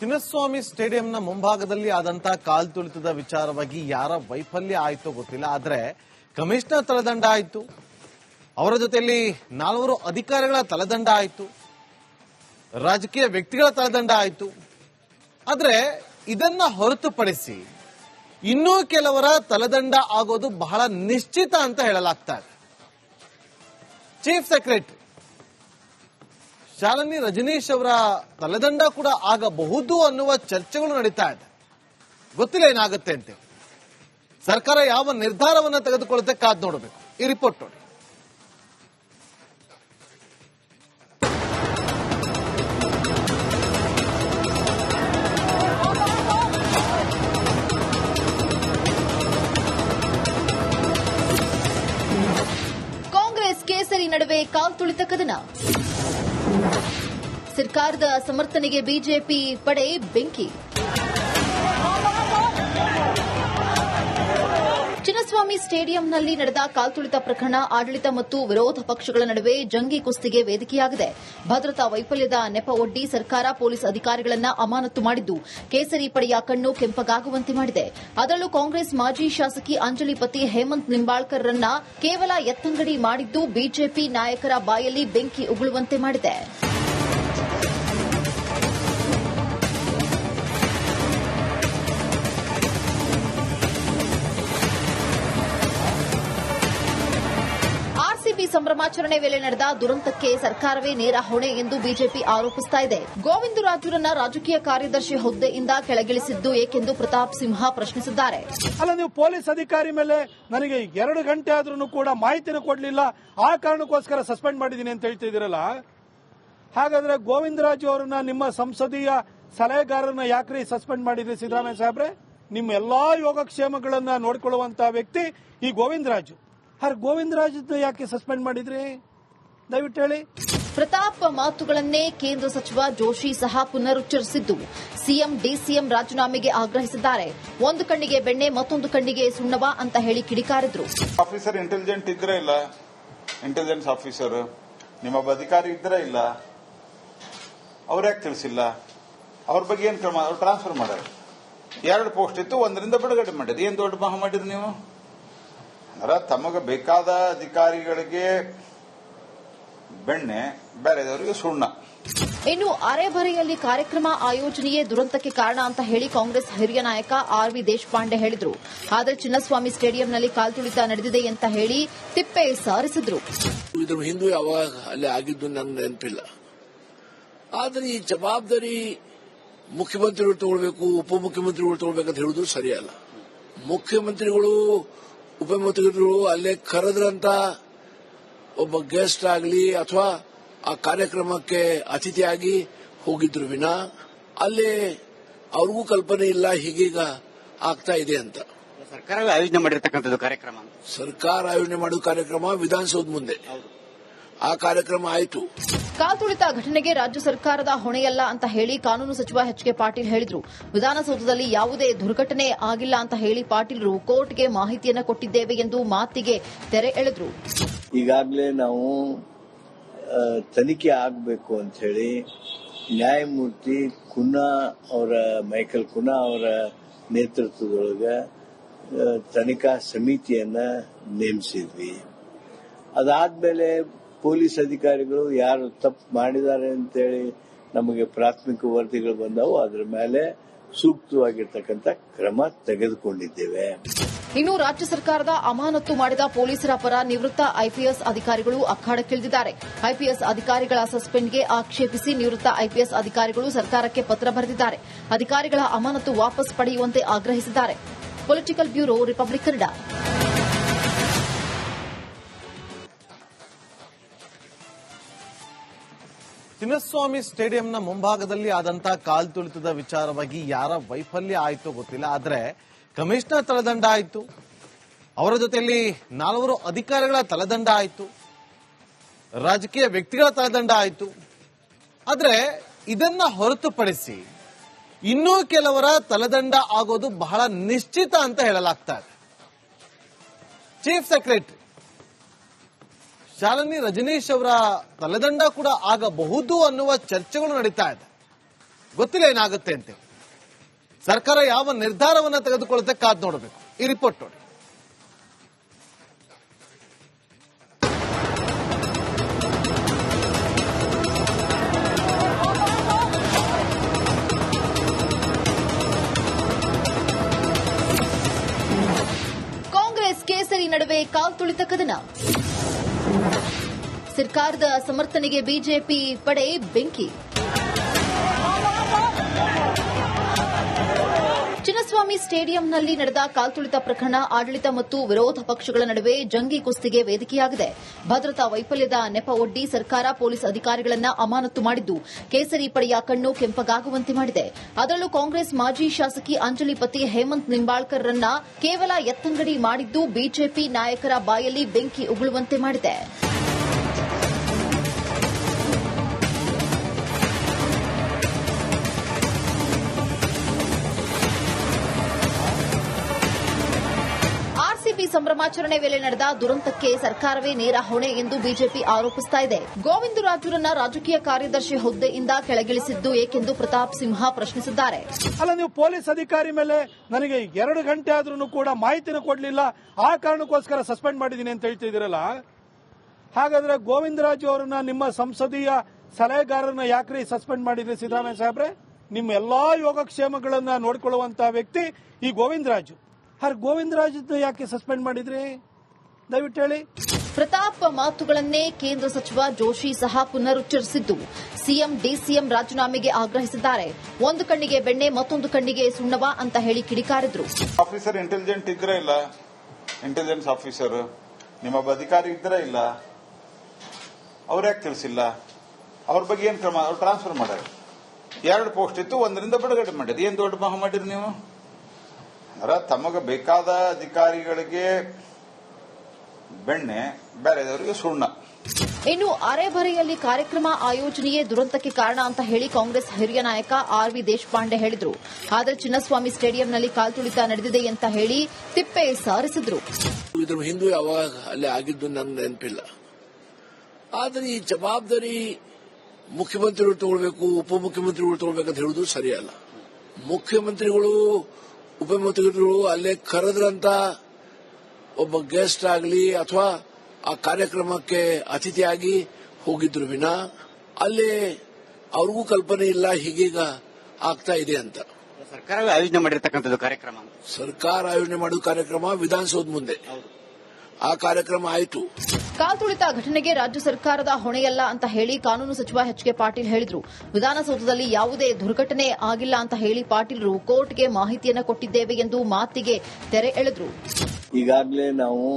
ಚಿನ್ನಸ್ವಾಮಿ ಸ್ಟೇಡಿಯಂನ ಮುಂಭಾಗದಲ್ಲಿ ಆದಂತಹ ಕಾಲ್ತುಳಿತದ ವಿಚಾರವಾಗಿ ಯಾರ ವೈಫಲ್ಯ ಆಯಿತೋ ಗೊತ್ತಿಲ್ಲ. ಆದರೆ ಕಮಿಷನರ್ ತಲೆದಂಡ ಆಯಿತು, ಅವರ ಜೊತೆಯಲ್ಲಿ 4 ಅಧಿಕಾರಿಗಳ ತಲೆದಂಡ ಆಯಿತು, ರಾಜಕೀಯ ವ್ಯಕ್ತಿಗಳ ತಲೆದಂಡ ಆಯಿತು. ಆದರೆ ಇದನ್ನ ಹೊರತುಪಡಿಸಿ ಇನ್ನೂ ಕೆಲವರ ತಲೆದಂಡ ಆಗೋದು ಬಹಳ ನಿಶ್ಚಿತ ಅಂತ ಹೇಳಲಾಗ್ತಾ ಇದೆ. ಚೀಫ್ ಸೆಕ್ರೆಟರಿ ಶಾಲಿನಿ ರಜನೀಶ್ ಅವರ ತಲೆದಂಡ ಕೂಡ ಆಗಬಹುದು ಅನ್ನುವ ಚರ್ಚೆಗಳು ನಡೀತಾ ಇದೆ. ಗೊತ್ತಿಲ್ಲ ಏನಾಗುತ್ತೆ ಅಂತ. ಸರ್ಕಾರ ಯಾವ ನಿರ್ಧಾರವನ್ನು ತೆಗೆದುಕೊಳ್ಳುತ್ತೆ ಕಾದ್ ನೋಡಬೇಕು. ಈ ರಿಪೋರ್ಟ್ ನೋಡಿ. ಕಾಂಗ್ರೆಸ್ ಕೇಸರಿ ನಡುವೆ ಕಾಲ್ತುಳಿತ ಕದನ. ಸರ್ಕಾರದ ಸಮರ್ಥನೆಗೆ ಬಿಜೆಪಿ ಪಡೆ ಬೆಂಕಿ. ಚಿನ್ನಸ್ವಾಮಿ ಸ್ಟೇಡಿಯಂನಲ್ಲಿ ನಡೆದ ಕಾಲ್ತುಳಿತ ಪ್ರಕರಣ ಆಡಳಿತ ಮತ್ತು ವಿರೋಧ ಪಕ್ಷಗಳ ನಡುವೆ ಜಂಗಿ ಕುಸ್ತಿಗೆ ವೇದಿಕೆಯಾಗಿದೆ. ಭದ್ರತಾ ವೈಫಲ್ಯದ ನೆಪ ಒಡ್ಡಿ ಸರ್ಕಾರ ಪೊಲೀಸ್ ಅಧಿಕಾರಿಗಳನ್ನ ಅಮಾನತು ಮಾಡಿದ್ದು ಕೇಸರಿ ಪಡೆಯ ಕಣ್ಣು ಕೆಂಪಗಾಗುವಂತೆ ಮಾಡಿದೆ. ಅದರಲ್ಲೂ ಕಾಂಗ್ರೆಸ್ ಮಾಜಿ ಶಾಸಕಿ ಅಂಜಲಿ ಪತಿ ಹೇಮಂತ್ ನಿಂಬಾಳ್ಕರ್ರನ್ನ ಕೇವಲ ಎತ್ತಂಗಡಿ ಮಾಡಿದ್ದು ಬಿಜೆಪಿ ನಾಯಕರ ಬಾಯಲ್ಲಿ ಬೆಂಕಿ ಉಗುಳುವಂತೆ ಮಾಡಿದೆ. ಸಂಭ್ರಮಾಚರಣೆ ವೇಳೆ ನಡೆದ ದುರಂತಕ್ಕೆ ಸರ್ಕಾರವೇ ನೇರ ಹೊಣೆ ಎಂದು ಬಿಜೆಪಿ ಆರೋಪಿಸ್ತಾ ಇದೆ. ಗೋವಿಂದರಾಜುರನ್ನ ರಾಜಕೀಯ ಕಾರ್ಯದರ್ಶಿ ಹುದ್ದೆಯಿಂದ ಕೆಳಗಿಳಿಸಿದ್ದು ಏಕೆಂದು ಪ್ರತಾಪ್ ಸಿಂಹ ಪ್ರಶ್ನಿಸಿದ್ದಾರೆ. ಅಲ್ಲ, ನೀವು ಪೊಲೀಸ್ ಅಧಿಕಾರಿ ಮೇಲೆ ನನಗೆ 2 ಗಂಟೆ ಆದ್ರೂ ಕೂಡ ಮಾಹಿತಿನ ಕೊಡಲಿಲ್ಲ, ಆ ಕಾರಣಕ್ಕೋಸ್ಕರ ಸಸ್ಪೆಂಡ್ ಮಾಡಿದ್ದೀನಿ ಅಂತ ಹೇಳ್ತಾ ಇದ್ದೀರಲ್ಲ. ಹಾಗಾದ್ರೆ ಗೋವಿಂದರಾಜು ಅವರನ್ನ, ನಿಮ್ಮ ಸಂಸದೀಯ ಸಲಹೆಗಾರರನ್ನ ಯಾಕ್ರಿ ಸಸ್ಪೆಂಡ್ ಮಾಡಿದ್ರಿ ಸಿದ್ದರಾಮಯ್ಯ ಸಾಹೇಬ್ರೆ? ನಿಮ್ಮ ಎಲ್ಲಾ ಯೋಗಕ್ಷೇಮಗಳನ್ನ ನೋಡಿಕೊಳ್ಳುವಂತಹ ವ್ಯಕ್ತಿ ಈ ಗೋವಿಂದರಾಜು. ಗೋವಿಂದರಾಜ್ ಯಾಕೆ ಸಸ್ಪೆಂಡ್ ಮಾಡಿದ್ರಿ? ದಯವಿಟ್ಟು ಹೇಳಿ. ಪ್ರತಾಪ್ ಮಾತುಗಳನ್ನೇ ಕೇಂದ್ರ ಸಚಿವ ಜೋಶಿ ಸಹ ಪುನರುಚ್ಚರಿಸಿದ್ದು ಸಿಎಂ ಡಿಸಿಎಂ ರಾಜೀನಾಮೆಗೆ ಆಗ್ರಹಿಸಿದ್ದಾರೆ. ಒಂದು ಕಣ್ಣಿಗೆ ಬೆಣ್ಣೆ ಮತ್ತೊಂದು ಕಣ್ಣಿಗೆ ಸುಣ್ಣವ ಅಂತ ಹೇಳಿ ಕಿಡಿಕಾರಿದ್ರು. ಆಫೀಸರ್ ಇಂಟೆಲಿಜೆಂಟ್ ಇದ್ರೆ ಇಲ್ಲ, ಇಂಟೆಲಿಜೆನ್ಸ್ ಆಫೀಸರ್ ನಿಮ್ಮ ಅಧಿಕಾರಿ ಇದ್ರೆ ಇಲ್ಲ, ಅವ್ರ್ಯಾಕೆ ತಿಳಿಸಿಲ್ಲ? ಅವ್ರ ಬಗ್ಗೆ ಏನ್ ಕ್ರಮ? ಅವ್ರು ಟ್ರಾನ್ಸ್ಫರ್ ಮಾಡ್ಯಾರ. 2 ಪೋಸ್ಟ್ ಇತ್ತು, 1ರಿಂದ ಬಿಡುಗಡೆ ಮಾಡಿದ್ರು. ಏನ್ ದೊಡ್ಡ ಮಹಾ ಮಾಡಿದ್ರಿ ನೀವು? ತಮಗೆ ಬೇಕಾದ ಅಧಿಕಾರಿಗಳಿಗೆ ಬೆಣ್ಣೆ, ಬೇರೆದವರಿಗೆ ಸುಣ್ಣ. ಇನ್ನು ಅರೆಬರೆಯಲ್ಲಿ ಕಾರ್ಯಕ್ರಮ ಆಯೋಜನೆಯೇ ದುರಂತಕ್ಕೆ ಕಾರಣ ಅಂತ ಹೇಳಿ ಕಾಂಗ್ರೆಸ್ ಹಿರಿಯ ನಾಯಕ ಆರ್ ವಿ ದೇಶಪಾಂಡೆ ಹೇಳಿದ್ರು. ಆದರೆ ಚಿನ್ನಸ್ವಾಮಿ ಸ್ಟೇಡಿಯಂನಲ್ಲಿ ಕಾಲ್ತುಳಿತ ನಡೆದಿದೆ ಅಂತ ಹೇಳಿ ತಿಪ್ಪೆ ಸಾರಿಸಿದ್ರು. ಇದ್ರ ಹಿಂದೂ ಯಾವಾಗ ಅಲ್ಲಿ ಆಗಿದ್ದು ನನ್ನ ನೆನಪಿಲ್ಲ. ಆದರೆ ಈ ಜವಾಬ್ದಾರಿ ಮುಖ್ಯಮಂತ್ರಿಗಳು ತಗೊಳ್ಬೇಕು, ಉಪಮುಖ್ಯಮಂತ್ರಿಗಳು ತಗೊಳ್ಬೇಕಂತ ಹೇಳುದು ಸರಿಯಲ್ಲ. ಮುಖ್ಯಮಂತ್ರಿಗಳು, ಉಪಮುಖ್ಯಮಂತ್ರಿಗಳು ಅಲ್ಲೇ ಕರೆದ್ರಂತ ಒಬ್ಬ ಗೆಸ್ಟ್ ಆಗಲಿ ಅಥವಾ ಆ ಕಾರ್ಯಕ್ರಮಕ್ಕೆ ಅತಿಥಿಯಾಗಿ ಹೋಗಿದ್ರು ವಿನ ಅಲ್ಲೇ ಅವ್ರಿಗೂ ಕಲ್ಪನೆ ಇಲ್ಲ ಹೀಗೀಗ ಆಗ್ತಾ ಇದೆ ಅಂತ. ಸರ್ಕಾರ ಆಯೋಜನೆ ಮಾಡಿರ್ತಕ್ಕಂಥದ್ದು ಕಾರ್ಯಕ್ರಮ, ಸರ್ಕಾರ ಆಯೋಜನೆ ಮಾಡುವ ಕಾರ್ಯಕ್ರಮ ವಿಧಾನಸೌಧ ಮುಂದೆ ಆ ಕಾರ್ಯಕ್ರಮ ಆಯಿತು. ಕಾಲ್ತುಳಿತ ಘಟನೆಗೆ ರಾಜ್ಯ ಸರ್ಕಾರದ ಹೊಣೆಯಲ್ಲ ಅಂತ ಹೇಳಿ ಕಾನೂನು ಸಚಿವ ಎಚ್ ಕೆ ಪಾಟೀಲ್ ಹೇಳಿದ್ರು. ವಿಧಾನಸೌಧದಲ್ಲಿ ಯಾವುದೇ ದುರ್ಘಟನೆ ಆಗಿಲ್ಲ ಅಂತ ಹೇಳಿ ಪಾಟೀಲ್ರು ಕೋರ್ಟ್ಗೆ ಮಾಹಿತಿಯನ್ನು ಕೊಟ್ಟಿದ್ದೇವೆ ಎಂದು ಮಾತಿಗೆ ತೆರೆ ಎಳೆದ್ರು. ಈಗಾಗಲೇ ನಾವು ತನಿಖೆ ಆಗಬೇಕು ಅಂತ ಹೇಳಿ ನ್ಯಾಯಮೂರ್ತಿ ಮೈಕಲ್ ಕುನ್ನಾ ಅವರ ನೇತೃತ್ವದೊಳಗೆ ತನಿಖಾ ಸಮಿತಿಯನ್ನ ನೇಮಿಸಿದ್ವಿ. ಅದಾದ್ಮೇಲೆ ಪೊಲೀಸ್ ಅಧಿಕಾರಿಗಳು ಯಾರು ತಪ್ಪು ಮಾಡಿದ್ದಾರೆ ಅಂತೇಳಿ ನಮಗೆ ಪ್ರಾಥಮಿಕ ವರದಿಗಳು ಬಂದವು. ಅದರ ಮೇಲೆ ಸೂಕ್ತವಾಗಿರ್ತಕ್ಕಂಥ ಕ್ರಮ ತೆಗೆದುಕೊಂಡಿದ್ದೇವೆ. ಇನ್ನು ರಾಜ್ಯ ಸರ್ಕಾರದ ಅಮಾನತು ಮಾಡಿದ ಪೊಲೀಸರ ಪರ ನಿವೃತ್ತ ಐಪಿಎಸ್ ಅಧಿಕಾರಿಗಳು ಅಖಾಡಕ್ಕಿಳಿದಿದ್ದಾರೆ. ಐಪಿಎಸ್ ಅಧಿಕಾರಿಗಳ ಸಸ್ಪೆಂಡ್ಗೆ ಆಕ್ಷೇಪಿಸಿ ನಿವೃತ್ತ ಐಪಿಎಸ್ ಅಧಿಕಾರಿಗಳು ಸರ್ಕಾರಕ್ಕೆ ಪತ್ರ ಬರೆದಿದ್ದಾರೆ. ಅಧಿಕಾರಿಗಳ ಅಮಾನತು ವಾಪಸ್ ಪಡೆಯುವಂತೆ ಆಗ್ರಹಿಸಿದ್ದಾರೆ. Political bureau, Republic Kannada. Chinnaswamy ಸ್ಟೇಡಿಯಂನ ಮುಂಭಾಗದಲ್ಲಿ ಆದಂತಹ ಕಾಲ್ತುಳಿತದ ವಿಚಾರವಾಗಿ ಯಾರ ವೈಫಲ್ಯ ಆಯಿತೋ ಗೊತ್ತಿಲ್ಲ. ಆದರೆ ಕಮಿಷನರ್ ತಲೆದಂಡ ಆಯಿತು, ಅವರ ಜೊತೆಯಲ್ಲಿ 4 ಅಧಿಕಾರಿಗಳ ತಲೆದಂಡ ಆಯಿತು, ರಾಜಕೀಯ ವ್ಯಕ್ತಿಗಳ ತಲೆದಂಡ ಆಯಿತು. ಆದರೆ ಇದನ್ನ ಹೊರತುಪಡಿಸಿ ಇನ್ನೂ ಕೆಲವರ ತಲೆದಂಡ ಆಗೋದು ಬಹಳ ನಿಶ್ಚಿತ ಅಂತ ಹೇಳಲಾಗ್ತಾ ಇದೆ. ಚೀಫ್ ಸೆಕ್ರೆಟರಿ ಶಾಲಿನಿ ರಜನೀಶ್ ಅವರ ತಲೆದಂಡ ಕೂಡ ಆಗಬಹುದು ಅನ್ನುವ ಚರ್ಚೆಗಳು ನಡೀತಾ ಇದೆ. ಗೊತ್ತಿಲ್ಲ ಏನಾಗುತ್ತೆ ಅಂತ. ಸರ್ಕಾರ ಯಾವ ನಿರ್ಧಾರವನ್ನ ತೆಗೆದುಕೊಳ್ಳುತ್ತೆ ಕಾದ್ ನೋಡಬೇಕು. ಈ ರಿಪೋರ್ಟ್ ನೋಡಿ. ಕೇಸರಿ ನಡುವೆ ಕಾಲ್ತುಳಿತ ಕದನ. ಸರ್ಕಾರದ ಸಮರ್ಥನೆಗೆ ಬಿಜೆಪಿ ಪಡೆ ಬೆಂಕಿ. ಚಿನ್ನಸ್ವಾಮಿ ಸ್ಟೇಡಿಯಂನಲ್ಲಿ ನಡೆದ ಕಾಲ್ತುಳಿತ ಪ್ರಕರಣ ಆಡಳಿತ ಮತ್ತು ವಿರೋಧ ಪಕ್ಷಗಳ ನಡುವೆ ಜಂಗಿ ಕುಸ್ತಿಗೆ ವೇದಿಕೆಯಾಗಿದೆ. ಭದ್ರತಾ ವೈಫಲ್ಯದ ನೆಪ ಒಡ್ಡಿ ಸರ್ಕಾರ ಪೊಲೀಸ್ ಅಧಿಕಾರಿಗಳನ್ನ ಅಮಾನತು ಮಾಡಿದ್ದು ಕೇಸರಿ ಪಡೆಯ ಕಣ್ಣು ಕೆಂಪಗಾಗುವಂತೆ ಮಾಡಿದೆ. ಅದರಲ್ಲೂ ಕಾಂಗ್ರೆಸ್ ಮಾಜಿ ಶಾಸಕಿ ಅಂಜಲಿ ಪತಿ ಹೇಮಂತ್ ನಿಂಬಾಳ್ಕರ್ರನ್ನ ಕೇವಲ ಎತ್ತಂಗಡಿ ಮಾಡಿದ್ದು ಬಿಜೆಪಿ ನಾಯಕರ ಬಾಯಲ್ಲಿ ಬೆಂಕಿ ಉಗುಳುವಂತೆ ಮಾಡಿದೆ. ಸಂಭ್ರಮಾಚರಣೆ ವೇಳೆ ನಡೆದ ದುರಂತಕ್ಕೆ ಸರ್ಕಾರವೇ ನೇರ ಹೊಣೆ ಎಂದು ಬಿಜೆಪಿ ಆರೋಪಿಸ್ತಾ ಇದೆ. ಗೋವಿಂದರಾಜುರನ್ನ ರಾಜಕೀಯ ಕಾರ್ಯದರ್ಶಿ ಹುದ್ದೆಯಿಂದ ಕೆಳಗಿಳಿಸಿದ್ದು ಏಕೆಂದು ಪ್ರತಾಪ್ ಸಿಂಹ ಪ್ರಶ್ನಿಸಿದ್ದಾರೆ. ಅಲ್ಲ, ನೀವು ಪೊಲೀಸ್ ಅಧಿಕಾರಿ ಮೇಲೆ ನನಗೆ 2 ಗಂಟೆ ಆದ್ರೂ ಕೂಡ ಮಾಹಿತಿನ ಕೊಡಲಿಲ್ಲ, ಆ ಕಾರಣಕ್ಕೋಸ್ಕರ ಸಸ್ಪೆಂಡ್ ಮಾಡಿದ್ದೀನಿ ಅಂತ ಹೇಳ್ತಿದ್ದೀರಲ್ಲ. ಹಾಗಾದ್ರೆ ಗೋವಿಂದರಾಜು ಅವರನ್ನ ನಿಮ್ಮ ಸಂಸದೀಯ ಸಲಹೆಗಾರರನ್ನ ಯಾಕ್ರಿ ಸಸ್ಪೆಂಡ್ ಮಾಡಿದ್ರಿ ಸಿದ್ದರಾಮಯ್ಯ ಸಾಹೇಬ್ರೆ? ನಿಮ್ಮ ಎಲ್ಲಾ ಯೋಗಕ್ಷೇಮಗಳನ್ನ ನೋಡಿಕೊಳ್ಳುವಂತಹ ವ್ಯಕ್ತಿ ಈ ಗೋವಿಂದರಾಜು. ಗೋವಿಂದರಾಜ್ ಯಾಕೆ ಸಸ್ಪೆಂಡ್ ಮಾಡಿದ್ರಿ ದಯವಿಟ್ಟು ಹೇಳಿ. ಪ್ರತಾಪ್ ಮಾತುಗಳನ್ನೇ ಕೇಂದ್ರ ಸಚಿವ ಜೋಶಿ ಸಹ ಪುನರುಚ್ಚರಿಸಿದ್ದು ಸಿಎಂ ಡಿಸಿಎಂ ರಾಜೀನಾಮೆಗೆ ಆಗ್ರಹಿಸಿದ್ದಾರೆ. ಒಂದು ಕಣ್ಣಿಗೆ ಬೆಣ್ಣೆ ಮತ್ತೊಂದು ಕಣ್ಣಿಗೆ ಸುಣ್ಣವ ಅಂತ ಹೇಳಿ ಕಿಡಿಕಾರಿದ್ರು. ಆಫೀಸರ್ ಇಂಟೆಲಿಜೆಂಟ್ ಇದ್ರೆ ಇಲ್ಲ, ಇಂಟೆಲಿಜೆನ್ಸ್ ಆಫೀಸರ್ ನಿಮ್ಮ ಅಧಿಕಾರಿ ಇದ್ರೆ ಇಲ್ಲ, ಅವ್ರು ಯಾಕೆ ತಿಳಿಸಿಲ್ಲ? ಅವ್ರ ಬಗ್ಗೆ ಏನ್ ಕ್ರಮ? ಅವ್ರು ಟ್ರಾನ್ಸ್ಫರ್ ಮಾಡ್ಯಾರ. 2 ಪೋಸ್ಟ್ ಇತ್ತು, 1ರಿಂದ ಬಿಡುಗಡೆ ಮಾಡಿದ್ರು. ಏನ್ ದೊಡ್ಡ ಮಹಾ ಮಾಡಿರಿ ನೀವು? ತಮಗೆ ಬೇಕಾದ ಅಧಿಕಾರಿಗಳಿಗೆ ಬೆಣ್ಣೆ, ಬೇರೆದವರಿಗೆ ಸುಣ್ಣ. ಇನ್ನು ಅರೆಬರೆಯಲ್ಲಿ ಕಾರ್ಯಕ್ರಮ ಆಯೋಜನೆಯೇ ದುರಂತಕ್ಕೆ ಕಾರಣ ಅಂತ ಹೇಳಿ ಕಾಂಗ್ರೆಸ್ ಹಿರಿಯ ನಾಯಕ ಆರ್ ವಿ ದೇಶಪಾಂಡೆ ಹೇಳಿದ್ರು. ಆದರೆ ಚಿನ್ನಸ್ವಾಮಿ ಸ್ಟೇಡಿಯಂನಲ್ಲಿ ಕಾಲ್ತುಳಿತ ನಡೆದಿದೆ ಅಂತ ಹೇಳಿ ತಿಪ್ಪೆ ಸಾರಿಸಿದ್ರು. ಇದ್ರ ಹಿಂದೂ ಯಾವಾಗ ಅಲ್ಲಿ ಆಗಿದ್ದು ನನ್ನ ನೆನಪಿಲ್ಲ. ಆದರೆ ಈ ಜವಾಬ್ದಾರಿ ಮುಖ್ಯಮಂತ್ರಿಗಳು ತಗೊಳ್ಬೇಕು, ಉಪಮುಖ್ಯಮಂತ್ರಿಗಳು ತಗೊಳ್ಬೇಕಂತ ಹೇಳುದು ಸರಿಯಲ್ಲ. ಮುಖ್ಯಮಂತ್ರಿಗಳು ಉಪಮುಖ್ಯಮಂತ್ರಿಗಳು ಅಲ್ಲೇ ಕರೆದ್ರಂತ ಒಬ್ಬ ಗೆಸ್ಟ್ ಆಗಲಿ ಅಥವಾ ಆ ಕಾರ್ಯಕ್ರಮಕ್ಕೆ ಅತಿಥಿಯಾಗಿ ಹೋಗಿದ್ರು ವಿನ ಅಲ್ಲೇ ಅವ್ರಿಗೂ ಕಲ್ಪನೆ ಇಲ್ಲ ಹೀಗೀಗ ಆಗ್ತಾ ಇದೆ ಅಂತ. ಸರ್ಕಾರವೇ ಆಯೋಜನೆ ಮಾಡಿರ್ತಕ್ಕಂಥದ್ದು ಕಾರ್ಯಕ್ರಮ. ಸರ್ಕಾರ ಆಯೋಜನೆ ಮಾಡುವ ಕಾರ್ಯಕ್ರಮ ವಿಧಾನಸೌಧ ಮುಂದೆ ಆ ಕಾರ್ಯಕ್ರಮ ಆಯಿತು. ಕಾಲ್ತುಳಿತ ಘಟನೆಗೆ ರಾಜ್ಯ ಸರ್ಕಾರದ ಹೊಣೆಯಲ್ಲ ಅಂತ ಹೇಳಿ ಕಾನೂನು ಸಚಿವ ಎಚ್ ಕೆ ಪಾಟೀಲ್ ಹೇಳಿದ್ರು. ವಿಧಾನಸೌಧದಲ್ಲಿ ಯಾವುದೇ ದುರ್ಘಟನೆ ಆಗಿಲ್ಲ ಅಂತ ಹೇಳಿ ಪಾಟೀಲ್ರು ಕೋರ್ಟ್ಗೆ ಮಾಹಿತಿಯನ್ನು ಕೊಟ್ಟಿದ್ದೇವೆ ಎಂದು ಮಾತಿಗೆ ತೆರೆ ಎಳೆದ್ರು. ಈಗಾಗಲೇ ನಾವು